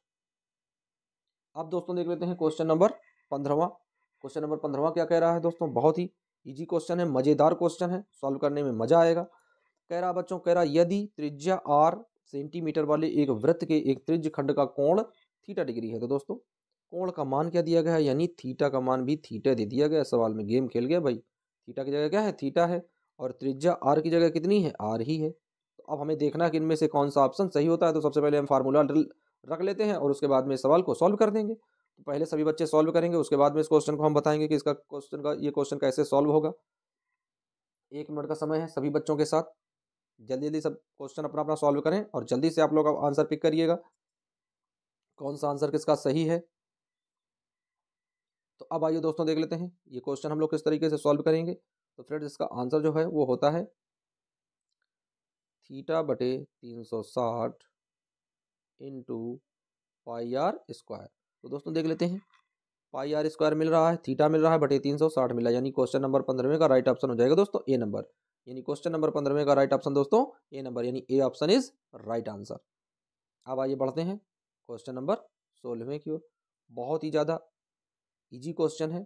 अब दोस्तों देख लेते हैं क्वेश्चन नंबर 15वां। क्वेश्चन नंबर 15वां क्या कह रहा है दोस्तों, बहुत ही इजी क्वेश्चन है, मजेदार क्वेश्चन है, सॉल्व करने में मजा आएगा। कह रहा बच्चों, कह रहा यदि त्रिज्या r सेंटीमीटर वाले एक वृत्त के एक त्रिज्य खंड का कोण थीटा डिग्री है। तो दोस्तों कोण का मान क्या दिया गया है, यानी थीटा का मान भी थीटा दे दिया गया है। सवाल में गेम खेल गया भाई, थीटा की जगह क्या है, थीटा है, और त्रिज्या r की जगह कितनी है, r ही है। तो अब हमें देखना है कि इनमें से कौन सा ऑप्शन सही होता है। तो सबसे पहले हम फार्मूला रख लेते हैं और उसके बाद में सवाल को सॉल्व कर देंगे। तो पहले सभी बच्चे सॉल्व करेंगे, उसके बाद में इस क्वेश्चन को हम बताएंगे कि इसका क्वेश्चन का ये क्वेश्चन कैसे सॉल्व होगा। 1 मिनट का समय है सभी बच्चों के साथ, जल्दी जल्दी सब क्वेश्चन अपना अपना सॉल्व करें और जल्दी से आप लोग आंसर पिक करिएगा। कौन सा आंसर किसका सही है। तो अब आइए दोस्तों देख लेते हैं ये क्वेश्चन हम लोग किस तरीके से सॉल्व करेंगे। तो फ्रेंड्स इसका आंसर जो है वो होता है थीटा बटे 360 इंटू पाई आर स्क्वायर। तो दोस्तों देख लेते हैं, पाई आर स्क्वायर मिल रहा है, थीटा मिल रहा है, बटे 360 मिला, यानी क्वेश्चन नंबर 15 का राइट ऑप्शन हो जाएगा दोस्तों ए नंबर। यानी क्वेश्चन नंबर 15 का राइट ऑप्शन दोस्तों ए नंबर, यानी A option is right answer. अब आइए बढ़ते हैं क्वेश्चन नंबर 16 की ओर। बहुत ही ज़्यादा इजी क्वेश्चन है।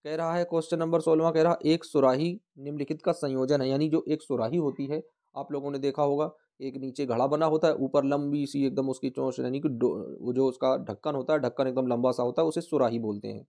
कह रहा है क्वेश्चन नंबर 16 कह रहा एक सुराही निम्नलिखित का संयोजन है। यानी जो एक सुराही होती है, आप लोगों ने देखा होगा, एक नीचे घड़ा बना होता है, ऊपर लंबी सी एकदम उसकी चोंच, यानी कि वो जो उसका ढक्कन होता है, ढक्कन एकदम लंबा सा होता है, उसे सुराही बोलते हैं।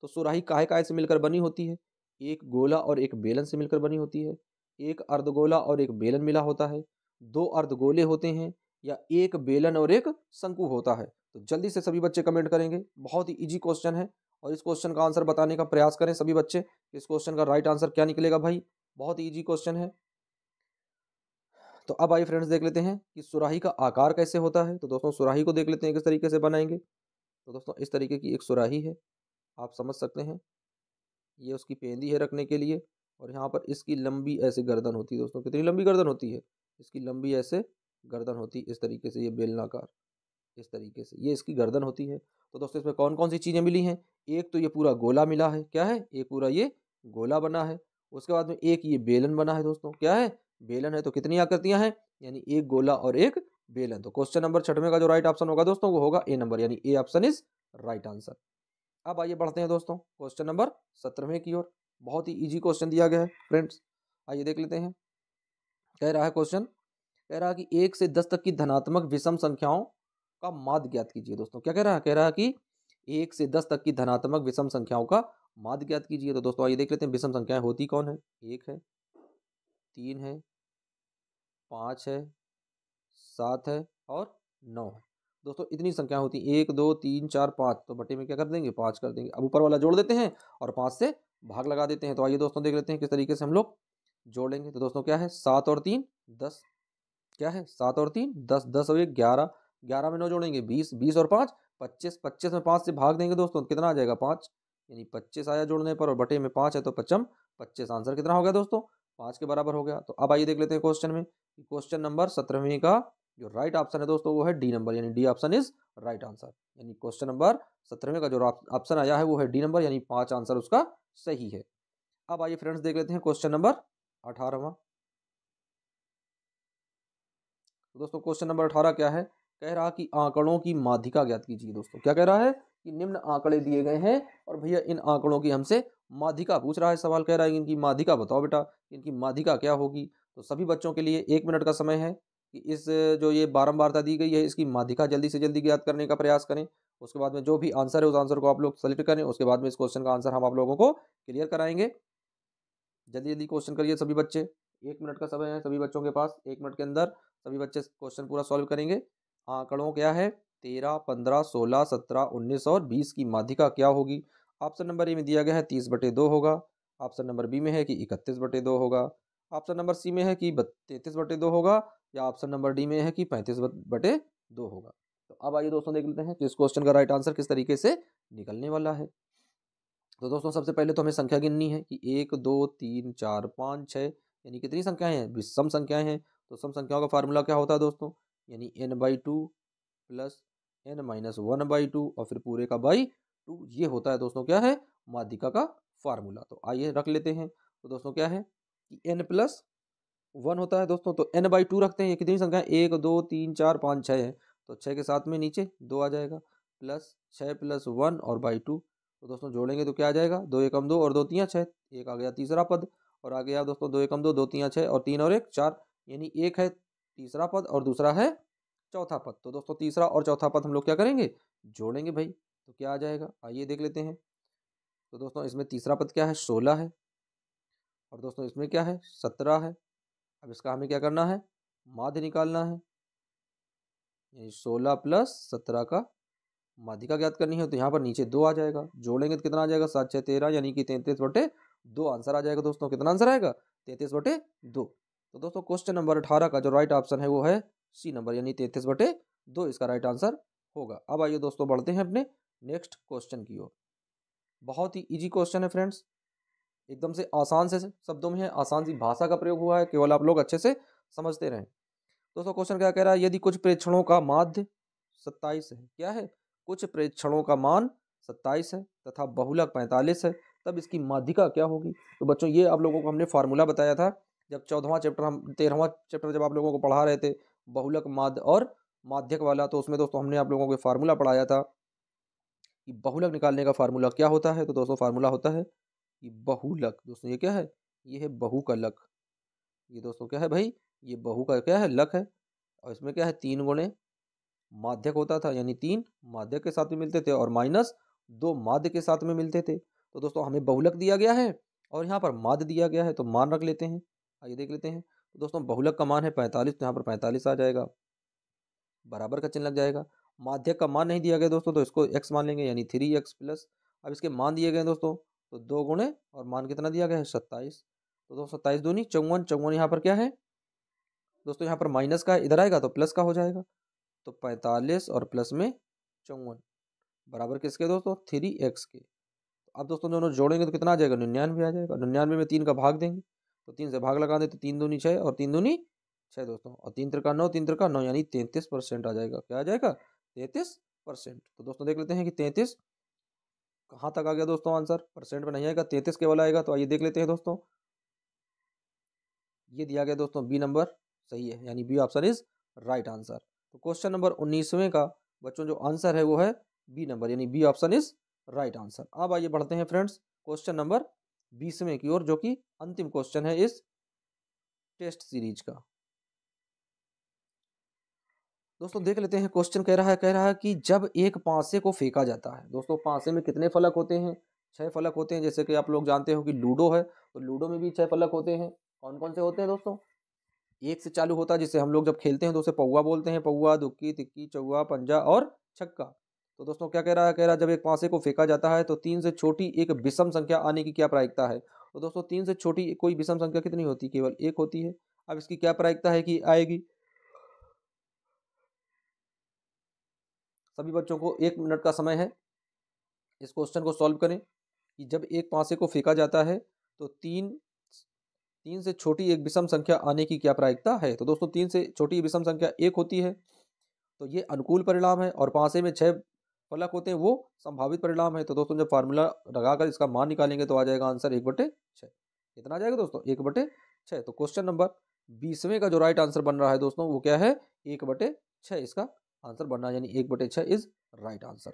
तो सुराही काहे काहे से मिलकर बनी होती है? एक गोला और एक बेलन से मिलकर बनी होती है, एक अर्धगोला और एक बेलन मिला होता है, दो अर्धगोले होते हैं, या एक बेलन और एक शंकु होता है। तो जल्दी से सभी बच्चे कमेंट करेंगे। बहुत ही इजी क्वेश्चन है और इस क्वेश्चन का आंसर बताने का प्रयास करें सभी बच्चे। इस क्वेश्चन का राइट आंसर क्या निकलेगा भाई? बहुत ही इजी क्वेश्चन है। तो अब आइए फ्रेंड्स देख लेते हैं कि सुराही का आकार कैसे होता है। तो दोस्तों सुराही को देख लेते हैं किस तरीके से बनाएंगे। तो दोस्तों इस तरीके की एक सुराही है, आप समझ सकते हैं, ये उसकी पेंदी है रखने के लिए, और यहाँ पर इसकी लंबी ऐसे गर्दन होती है। दोस्तों कितनी लंबी गर्दन होती है? इसकी लंबी ऐसे गर्दन होती है, इस तरीके से, ये बेलनाकार, इस तरीके से ये इसकी गर्दन होती है। तो दोस्तों इसमें कौन कौन सी चीज़ें मिली हैं? एक तो ये पूरा गोला मिला है, क्या है? एक पूरा ये गोला बना है। उसके बाद में एक ये बेलन बना है। दोस्तों क्या है? बेलन है। तो कितनी आकृतियां हैं? यानी एक गोला और एक बेलन। तो क्वेश्चन नंबर 6 का जो राइट ऑप्शन होगा दोस्तों वो होगा ए नंबर, यानी A option is right answer. अब आइए बढ़ते हैं दोस्तों क्वेश्चन नंबर 17 की ओर। बहुत ही इजी क्वेश्चन दिया गया है फ्रेंड्स, आइए देख लेते हैं। कह रहा है क्वेश्चन, कह रहा है कि 1 से 10 तक की धनात्मक विषम संख्याओं का माध्य ज्ञात कीजिए। दोस्तों क्या कह रहा है? कह रहा है कि 1 से 10 तक की धनात्मक विषम संख्याओं का माध्य ज्ञात कीजिए। तो दोस्तों आइए देख लेते हैं विषम संख्याएं होती कौन है। 1 है, 3 है, 5 है, 7 है और 9 है। दोस्तों इतनी संख्या होती है, 1 2 3 4 5, तो बटे में क्या कर देंगे? 5 कर देंगे। अब ऊपर वाला जोड़ देते हैं और 5 से भाग लगा देते हैं। तो आइए दोस्तों देख लेते हैं किस तरीके से हम लोग जोड़ेंगे। तो दोस्तों क्या है? 7 और 3 10, क्या है? 7 और 3 10, 10 और 1 11, 11 में 9 जोड़ेंगे 20, 20 और 5 25, 25 में 5 से भाग देंगे दोस्तों तो कितना आ जाएगा? 5, यानी 25 आया जोड़ने पर, और बटे में 5 है तो 5 25। आंसर कितना हो गया दोस्तों? 5 के बराबर हो गया। तो अब आइए देख लेते हैं क्वेश्चन में, क्वेश्चन नंबर 17 का जो राइट ऑप्शन है दोस्तों वो है डी नंबर, यानी D option is right answer. यानी क्वेश्चन नंबर 17 का जो ऑप्शन आया है वो है डी नंबर, यानी 5 आंसर उसका सही है। अब आइए फ्रेंड्स देख लेते हैं क्वेश्चन नंबर 18। तो दोस्तों क्वेश्चन नंबर 18 क्या है? कह रहा कि आंकड़ों की माध्यिका ज्ञात कीजिए। दोस्तों क्या कह रहा है कि निम्न आंकड़े दिए गए हैं और भैया इन आंकड़ों की हमसे माध्यिका पूछ रहा है। सवाल कह रहा है इनकी माध्यिका बताओ बेटा, इनकी माध्यिका क्या होगी। तो सभी बच्चों के लिए 1 मिनट का समय है कि इस जो ये बारंबारता दी गई है इसकी माध्यिका जल्दी से जल्दी ज्ञात करने का प्रयास करें। उसके बाद में जो भी आंसर है उस आंसर को आप लोग सेलेक्ट करें। उसके बाद में इस क्वेश्चन का आंसर हम आप लोगों को क्लियर कराएंगे। जल्दी जल्दी क्वेश्चन करिए सभी बच्चे, 1 मिनट का समय है सभी बच्चों के पास। 1 मिनट के अंदर सभी बच्चे क्वेश्चन पूरा सॉल्व करेंगे। आंकड़ों क्या है? 13, 15, 16, 17, 19 और 20 की माध्यिका क्या होगी? ऑप्शन नंबर ए में दिया गया है 30/2 होगा। ऑप्शन नंबर बी में है कि 31/2 होगा। ऑप्शन नंबर सी में है कि 33/2 होगा। या ऑप्शन नंबर डी में है कि 35/2 होगा। तो अब आइए दोस्तों देख लेते हैं कि इस क्वेश्चन का राइट आंसर किस तरीके से निकलने वाला है। तो दोस्तों सबसे पहले तो हमें संख्या गिननी है कि 1 2 3 4 5 6, यानी कितनी संख्याएं हैं? विषम संख्याएं हैं। तो सम संख्याओं का फार्मूला क्या होता है दोस्तों? यानी n/2 प्लस n-1/2 और फिर पूरे का बाई 2, ये होता है दोस्तों क्या है? माध्यिका का फार्मूला। तो आइए रख लेते हैं। तो दोस्तों क्या है कि n+1 होता है दोस्तों, तो n/2 रखते हैं। ये कितनी संख्या है? 1 2 3 4 5 6 है, तो 6 के साथ में नीचे 2 आ जाएगा, प्लस 6 + 1 और बाई 2। तो दोस्तों जोड़ेंगे तो क्या आ जाएगा? 2 एकम 2 और 2 तियां 6, एक आ गया तीसरा पद, और आ गया दोस्तों 2 एकम 2 2 तियां 6 और 3 और 1 4, यानी एक है तीसरा पद और दूसरा है चौथा पद। तो दोस्तों तीसरा और चौथा पद हम लोग क्या करेंगे? जोड़ेंगे भाई। तो क्या आ जाएगा? आइए देख लेते हैं। तो दोस्तों इसमें तीसरा पद क्या है? 16 है, और दोस्तों इसमें क्या है? 17 है। अब इसका हमें क्या करना है? माध्य निकालना है, यानी 16 + 17 का माध्यिका ज्ञात करनी है। तो यहाँ पर नीचे 2 आ जाएगा, जोड़ेंगे तो कितना आ जाएगा? 7 6 13, यानी कि 33/2 आंसर आ जाएगा। दोस्तों कितना आंसर आएगा? 33/2। तो दोस्तों क्वेश्चन नंबर 18 का जो राइट ऑप्शन है वो है सी नंबर, यानी 33/2 इसका राइट आंसर होगा। अब आइए दोस्तों बढ़ते हैं अपने नेक्स्ट क्वेश्चन की ओर। बहुत ही इजी क्वेश्चन है फ्रेंड्स, एकदम से आसान से शब्दों में है, आसान सी भाषा का प्रयोग हुआ है, केवल आप लोग अच्छे से समझते रहें। दोस्तों क्वेश्चन क्या कह रहा है, यदि कुछ प्रेक्षणों का माध्य 27 है, क्या है, कुछ प्रेक्षणों का मान 27 है तथा बहुलक 45 है, तब इसकी माध्यिका क्या होगी। तो बच्चों ये आप लोगों को हमने फार्मूला बताया था जब 14वां चैप्टर, हम 13वां चैप्टर जब आप लोगों को पढ़ा रहे थे बहुलक माध्य और माध्यक वाला, तो उसमें दोस्तों हमने आप लोगों को फार्मूला पढ़ाया था कि बहुलक निकालने का फार्मूला क्या होता है। तो दोस्तों फार्मूला होता है कि बहुलक, दोस्तों ये क्या है, ये है बहु का लक, ये दोस्तों क्या है भाई, ये बहु का क्या है, लक है। और इसमें क्या है, 3 गुणे माध्यक होता था, यानी 3 माध्यक के साथ में मिलते थे और माइनस 2 माध्य के साथ में मिलते थे। तो दोस्तों हमें बहुलक दिया गया है और यहाँ पर माध्य दिया गया है, तो मान रख लेते हैं। आइए देख लेते हैं। तो दोस्तों बहुलक का मान है 45, तो यहाँ पर 45 आ जाएगा, बराबर का चिन्ह लग जाएगा। माध्यक का मान नहीं दिया गया दोस्तों, तो इसको x मान लेंगे, यानी 3x प्लस। अब इसके मान दिए गए दोस्तों, तो 2 गुणे और मान कितना दिया गया है, 27। तो दोस्तों 27 दूनी 54, 54 यहाँ पर क्या है दोस्तों, यहाँ पर माइनस का इधर आएगा तो प्लस का हो जाएगा। तो 45 और प्लस में 54 बराबर किसके दोस्तों, 3x के। अब दोस्तों दोनों जोड़ेंगे तो कितना आ जाएगा, 99 आ जाएगा। 99 में 3 का भाग देंगे, तो 3 से भाग लगा दे तो 3 दूनी 6 और 3 दूनी 6 दोस्तों, और 3 त्रिका 9, 3 त्रिका 9, यानी 33% आ जाएगा। क्या आ जाएगा, 33%। तो दोस्तों देख लेते हैं कि 33 कहाँ तक आ गया दोस्तों, आंसर परसेंट में नहीं आएगा, 33 केवल आएगा। तो आइए देख लेते हैं दोस्तों, ये दिया गया दोस्तों बी नंबर सही है, यानी B option is right answer. तो क्वेश्चन नंबर 19वें का बच्चों जो आंसर है वो है बी नंबर, यानी B option is right answer. अब आइए बढ़ते हैं फ्रेंड्स क्वेश्चन नंबर 20वें की ओर, जो कि अंतिम क्वेश्चन है इस टेस्ट सीरीज का। दोस्तों देख लेते हैं, क्वेश्चन कह रहा है कि जब एक पासे को फेंका जाता है, दोस्तों पासे में कितने फलक होते हैं, 6 फलक होते हैं। जैसे कि आप लोग जानते हो कि लूडो है, तो लूडो में भी 6 फलक होते हैं। कौन कौन से होते हैं दोस्तों, एक से चालू होता है, जिसे हम लोग जब खेलते हैं तो उसे पौवा बोलते हैं, पौवा, दुक्की, तिक्की, चौवा, पंजा और छक्का। तो दोस्तों क्या कह रहा है, जब एक पासे को फेंका जाता है तो 3 से छोटी एक विषम संख्या आने की क्या प्रायिकता है। तो दोस्तों 3 से छोटी कोई विषम संख्या कितनी होती है, केवल एक होती है। अब इसकी क्या प्रायिकता है कि आएगी। सभी बच्चों को 1 मिनट का समय है इस क्वेश्चन को सॉल्व करें कि जब एक पासे को फेंका जाता है तो तीन से छोटी एक विषम संख्या आने की क्या प्रायिकता है। तो दोस्तों 3 से छोटी विषम संख्या 1 होती है, तो ये अनुकूल परिणाम है, और पासे में 6 फलक होते हैं वो संभावित परिणाम है। तो दोस्तों जब फार्मूला लगाकर इसका मान निकालेंगे तो आ जाएगा आंसर 1/6। कितना आ जाएगा दोस्तों, 1/6। तो क्वेश्चन नंबर 20वें का जो राइट आंसर बन रहा है दोस्तों वो क्या है, 1/6 इसका आंसर बनना है, यानी 1/6 इज राइट आंसर।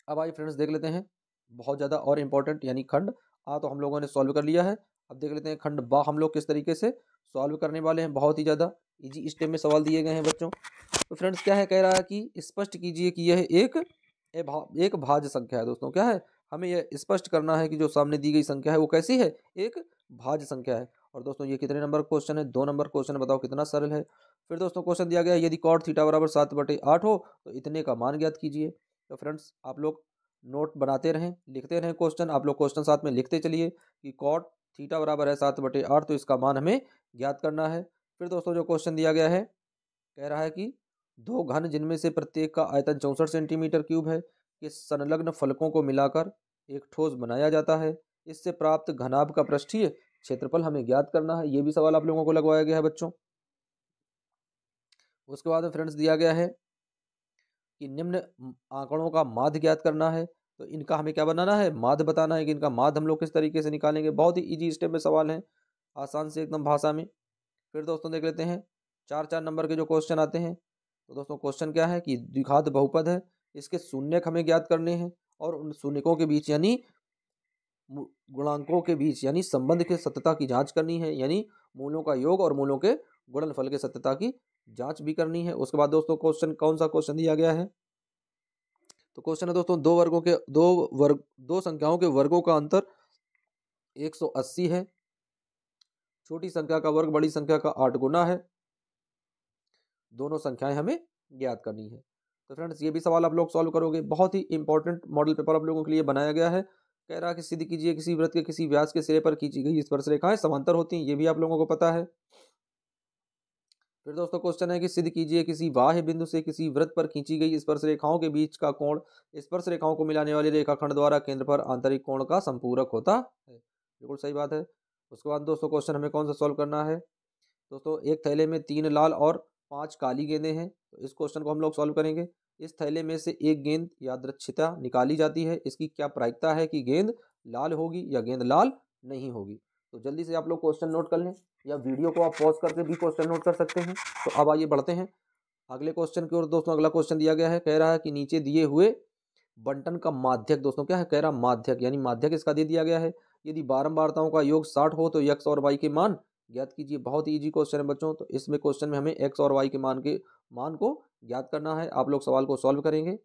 अब आइए फ्रेंड्स देख लेते हैं बहुत ज़्यादा और इम्पोर्टेंट, यानी खंड आ तो हम लोगों ने सॉल्व कर लिया है। अब देख लेते हैं खंड बा हम लोग किस तरीके से सॉल्व करने वाले हैं। बहुत ही ज़्यादा इजी स्टेप में सवाल दिए गए हैं बच्चों। तो फ्रेंड्स क्या है, कह रहा है कि स्पष्ट कीजिए कि यह एक भाज्य संख्या है। दोस्तों क्या है, हमें यह स्पष्ट करना है कि जो सामने दी गई संख्या है वो कैसी है, एक भाज्य संख्या है। और दोस्तों ये कितने नंबर क्वेश्चन है, 2 नंबर क्वेश्चन, बताओ कितना सरल है। फिर दोस्तों क्वेश्चन दिया गया है, यदि कॉट थीटा बराबर 7/8 हो तो इतने का मान ज्ञात कीजिए। तो फ्रेंड्स आप लोग नोट बनाते रहें, लिखते रहें क्वेश्चन, आप लोग क्वेश्चन साथ में लिखते चलिए कि कॉट थीटा बराबर है 7/8, तो इसका मान हमें ज्ञात करना है। फिर दोस्तों जो क्वेश्चन दिया गया है, कह रहा है कि 2 घन जिनमें से प्रत्येक का आयतन 64 सेंटीमीटर क्यूब है के संलग्न फलकों को मिलाकर एक ठोस बनाया जाता है, इससे प्राप्त घनाभ का पृष्ठीय क्षेत्रफल हमें ज्ञात करना है। ये भी सवाल आप लोगों को लगवाया गया है बच्चों। उसके बाद फ्रेंड्स दिया गया है कि निम्न आंकड़ों का माध्य ज्ञात करना है, तो इनका हमें क्या बनाना है, माध्य बताना है कि इनका माध्य हम लोग किस तरीके से निकालेंगे। बहुत ही इजी स्टेप में सवाल है, आसान से एकदम भाषा में। फिर दोस्तों देख लेते हैं 4-4 नंबर के जो क्वेश्चन आते हैं। तो दोस्तों क्वेश्चन क्या है कि द्विघात बहुपद है, इसके शून्यक हमें ज्ञात करने हैं, और उन शून्यकों के बीच यानी गुणांकों के बीच यानी संबंध के सत्यता की जांच करनी है, यानी मूलों का योग और मूलों के गुणनफल के सत्यता की जांच भी करनी है। उसके बाद दोस्तों क्वेश्चन कौन सा क्वेश्चन दिया गया है, तो क्वेश्चन है दोस्तों दो संख्याओं के वर्गों का अंतर 180 है, छोटी संख्या का वर्ग बड़ी संख्या का 8 गुना है, दोनों संख्याएं हमें ज्ञात करनी है। तो फ्रेंड्स ये भी सवाल आप लोग सॉल्व करोगे, बहुत ही इंपॉर्टेंट मॉडल पेपर आप लोगों के लिए बनाया गया है। कह रहा है कि सिद्ध कीजिए किसी वृत्त के किसी व्यास के सिरे पर खींची गई स्पर्श रेखाएं समांतर होती हैं, ये भी आप लोगों को पता है। फिर दोस्तों क्वेश्चन है कि सिद्ध कीजिए किसी बाह्य बिंदु से किसी वृत्त पर खींची गई स्पर्श रेखाओं के बीच का कोण स्पर्श रेखाओं को मिलाने वाली रेखाखंड द्वारा केंद्र पर आंतरिक कोण का संपूरक होता है। बिल्कुल सही बात है। उसके बाद दोस्तों क्वेश्चन हमें कौन सा सॉल्व करना है। दोस्तों एक थैले में 3 लाल और 5 काली गेंदें हैं, तो इस क्वेश्चन को हम लोग सॉल्व करेंगे। इस थैले में से एक गेंद यादृच्छिकता निकाली जाती है, इसकी क्या प्रायिकता है कि गेंद लाल होगी या गेंद लाल नहीं होगी। तो जल्दी से आप लोग क्वेश्चन नोट कर लें या वीडियो को आप पॉज करके भी क्वेश्चन नोट कर सकते हैं। तो अब आइए बढ़ते हैं अगले क्वेश्चन की ओर। दोस्तों अगला क्वेश्चन दिया गया है, कह रहा है कि नीचे दिए हुए बंटन का माध्यक, दोस्तों क्या है, कह रहा माध्यक, यानी माध्यक इसका दे दिया गया है। यदि बारंबारताओं का योग 60 हो तो x और y के मान ज्ञात कीजिए। बहुत ही इजी क्वेश्चन है बच्चों। तो इसमें क्वेश्चन में हमें x और y के मान को ज्ञात करना है। आप लोग सवाल को सॉल्व करेंगे।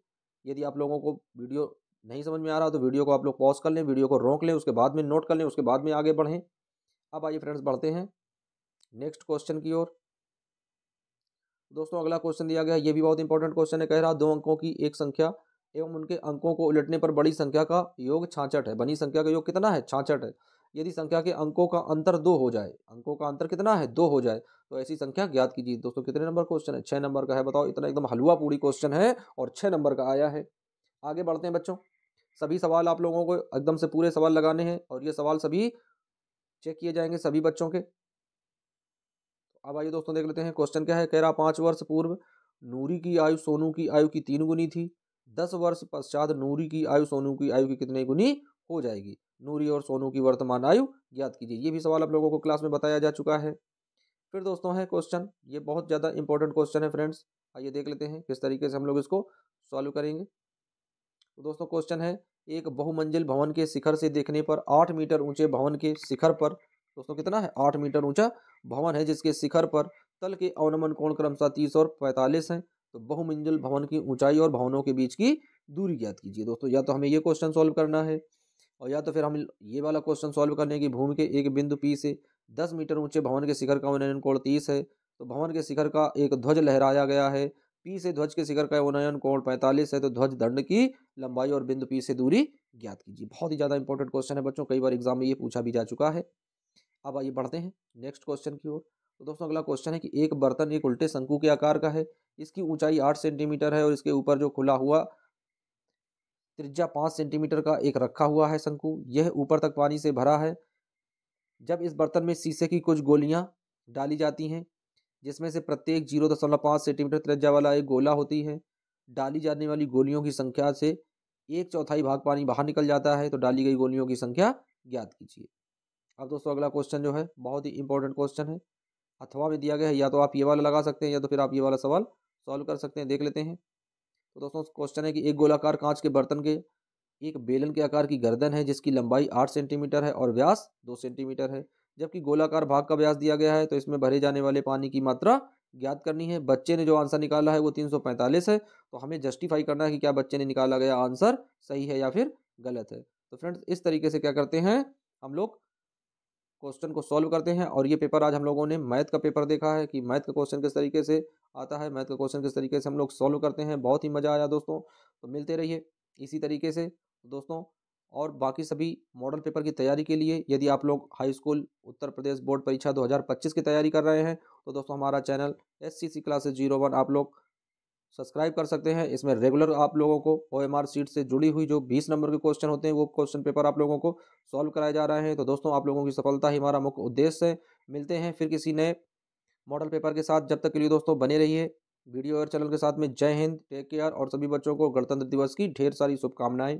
यदि आप लोगों को वीडियो नहीं समझ में आ रहा तो वीडियो को आप लोग पॉज कर लें, वीडियो को रोक लें, उसके बाद में नोट कर लें, उसके बाद में आगे बढ़ें। अब आइए फ्रेंड्स बढ़ते हैं नेक्स्ट क्वेश्चन की ओर। दोस्तों अगला क्वेश्चन दिया गया है, ये भी बहुत इंपॉर्टेंट क्वेश्चन है। कह रहा 2 अंकों की एक संख्या एवं उनके अंकों को उलटने पर बड़ी संख्या का योग 66 है। बनी संख्या का योग कितना है, 66 है। यदि संख्या के अंकों का अंतर 2 हो जाए, अंकों का अंतर कितना है, 2 हो जाए, तो ऐसी संख्या ज्ञात कीजिए। दोस्तों कितने नंबर क्वेश्चन है, 6 नंबर का है। बताओ, इतना एकदम हलवा पूरी क्वेश्चन है और 6 नंबर का आया है। आगे बढ़ते हैं बच्चों। सभी सवाल आप लोगों को एकदम से पूरे सवाल लगाने हैं और ये सवाल सभी चेक किए जाएंगे सभी बच्चों के। अब आइए दोस्तों देख लेते हैं क्वेश्चन क्या है। कह रहा 5 वर्ष पूर्व नूरी की आयु सोनू की आयु की 3 गुनी थी। 10 वर्ष पश्चात नूरी की आयु सोनू की आयु की कितने गुनी हो जाएगी। नूरी और सोनू की वर्तमान आयु ज्ञात कीजिए। ये भी सवाल आप लोगों को क्लास में बताया जा चुका है। फिर दोस्तों है क्वेश्चन, ये बहुत ज़्यादा इंपॉर्टेंट क्वेश्चन है फ्रेंड्स। आइए देख लेते हैं किस तरीके से हम लोग इसको सॉल्व करेंगे। तो दोस्तों क्वेश्चन है, एक बहुमंजिल भवन के शिखर से देखने पर 8 मीटर ऊंचे भवन के शिखर पर, दोस्तों कितना है, 8 मीटर ऊंचा भवन है जिसके शिखर पर तल के अवनमन कोण क्रमशः 30 और 45 हैं। तो बहुमंजिल भवन की ऊंचाई और भवनों के बीच की दूरी ज्ञात कीजिए। दोस्तों या तो हमें ये क्वेश्चन सॉल्व करना है और या तो फिर हम ये वाला क्वेश्चन सॉल्व करने की भूमि के एक बिंदु P से 10 मीटर ऊंचे भवन के शिखर का उन्नयन कोण 30 है। तो भवन के शिखर का एक ध्वज लहराया गया है। P से ध्वज के शिखर का उन्नयन कोण 45 है। तो ध्वज दंड की लंबाई और बिंदु P से दूरी ज्ञात कीजिए। बहुत ही ज़्यादा इंपॉर्टेंट क्वेश्चन है बच्चों, कई बार एग्जाम में ये पूछा भी जा चुका है। अब आइए बढ़ते हैं नेक्स्ट क्वेश्चन की ओर। तो दोस्तों अगला क्वेश्चन है कि एक बर्तन एक उल्टे शंकु के आकार का है। इसकी ऊंचाई 8 सेंटीमीटर है और इसके ऊपर जो खुला हुआ त्रिज्या 5 सेंटीमीटर का एक रखा हुआ है शंकु। यह ऊपर तक पानी से भरा है। जब इस बर्तन में शीशे की कुछ गोलियां डाली जाती हैं जिसमें से प्रत्येक 0.5 सेंटीमीटर त्रिज्या वाला एक गोला होती है, डाली जाने वाली गोलियों की संख्या से 1/4 भाग पानी बाहर निकल जाता है। तो डाली गई गोलियों की संख्या ज्ञात कीजिए। अब दोस्तों अगला क्वेश्चन जो है बहुत ही इंपॉर्टेंट क्वेश्चन है। अथवा में दिया गया है, या तो आप ये वाला लगा सकते हैं या तो फिर आप ये वाला सवाल सॉल्व कर सकते हैं। देख लेते हैं। तो दोस्तों क्वेश्चन है कि एक गोलाकार कांच के बर्तन के एक बेलन के आकार की गर्दन है जिसकी लंबाई 8 सेंटीमीटर है और व्यास 2 सेंटीमीटर है। जबकि गोलाकार भाग का व्यास दिया गया है तो इसमें भरे जाने वाले पानी की मात्रा ज्ञात करनी है। बच्चे ने जो आंसर निकाला है वो 345 है। तो हमें जस्टिफाई करना है कि क्या बच्चे ने निकाला गया आंसर सही है या फिर गलत है। तो फ्रेंड्स इस तरीके से क्या करते हैं, हम लोग क्वेश्चन को सॉल्व करते हैं। और ये पेपर आज हम लोगों ने मैथ का पेपर देखा है कि मैथ का क्वेश्चन किस तरीके से आता है, मैथ का क्वेश्चन किस तरीके से हम लोग सॉल्व करते हैं। बहुत ही मज़ा आया दोस्तों। तो मिलते रहिए इसी तरीके से दोस्तों। और बाकी सभी मॉडल पेपर की तैयारी के लिए यदि आप लोग high school Uttar Pradesh board परीक्षा 2025 की तैयारी कर रहे हैं तो दोस्तों हमारा चैनल SCC क्लासेस 01 आप लोग सब्सक्राइब कर सकते हैं। इसमें रेगुलर आप लोगों को OMR सीट से जुड़ी हुई जो 20 नंबर के क्वेश्चन होते हैं वो क्वेश्चन पेपर आप लोगों को सॉल्व कराए जा रहे हैं। तो दोस्तों आप लोगों की सफलता ही हमारा मुख्य उद्देश्य है। मिलते हैं फिर किसी नए मॉडल पेपर के साथ। जब तक के लिए दोस्तों बने रहिए वीडियो और चैनल के साथ में। जय हिंद, टेक केयर और सभी बच्चों को गणतंत्र दिवस की ढेर सारी शुभकामनाएं।